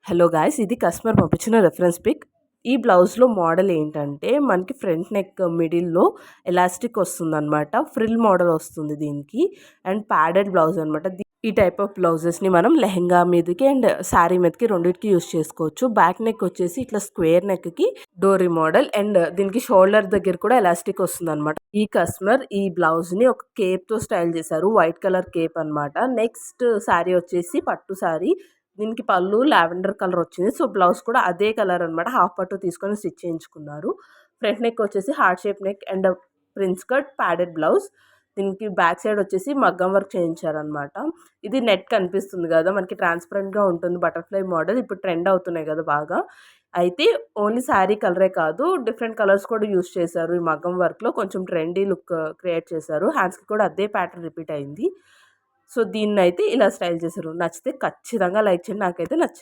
Hello guys, ఇది customer పంపించిన reference pick. ఈ బ్లౌజ్లో మోడల్ ఏంటంటే మనకి ఫ్రంట్ నెక్ మిడిల్లో ఎలాస్టిక్ వస్తుందన్నమాట. ఫ్రిల్ మోడల్ వస్తుంది దీనికి. అండ్ ప్యాడెడ్ బ్లౌజ్ అనమాట. ఈ టైప్ ఆఫ్ బ్లౌజెస్ని మనం లెహెంగా మీదకి అండ్ శారీ మీదకి రెండింటికి యూస్ చేసుకోవచ్చు. బ్యాక్ నెక్ వచ్చేసి ఇట్లా స్క్వేర్ నెక్కి డోరీ మోడల్ అండ్ దీనికి షోల్డర్ దగ్గర కూడా ఎలాస్టిక్ వస్తుంది అనమాట. ఈ కస్టమర్ ఈ బ్లౌజ్ని ఒక కేప్తో స్టైల్ చేశారు. వైట్ కలర్ కేప్ అనమాట. నెక్స్ట్ శారీ వచ్చేసి పట్టు శారీ. దీనికి పళ్ళు లావెండర్ కలర్ వచ్చింది. సో బ్లౌజ్ కూడా అదే కలర్ అనమాట. హాఫ్ పట్టు తీసుకొని స్టిచ్ చేయించుకున్నారు. ఫ్రంట్ నెక్ వచ్చేసి heart shape neck and prince cut padded blouse. దీనికి బ్యాక్ సైడ్ వచ్చేసి మగ్గం వర్క్ చేయించారనమాట. ఇది నెట్ కనిపిస్తుంది కదా మనకి, ట్రాన్స్పరెంట్గా ఉంటుంది. బటర్ఫ్లై మోడల్ ఇప్పుడు ట్రెండ్ అవుతున్నాయి కదా బాగా. అయితే ఓన్లీ శారీ కలరే కాదు, డిఫరెంట్ కలర్స్ కూడా యూస్ చేశారు. ఈ మగ్గం వర్క్లో కొంచెం ట్రెండీ లుక్ క్రియేట్ చేశారు. హ్యాండ్స్కి కూడా అదే ప్యాటర్న్ రిపీట్ అయింది. సో దీన్నైతే ఇలా స్టైల్ చేశారు. నచ్చితే ఖచ్చితంగా లైక్ చేయండి. నాకైతే నచ్చాయి.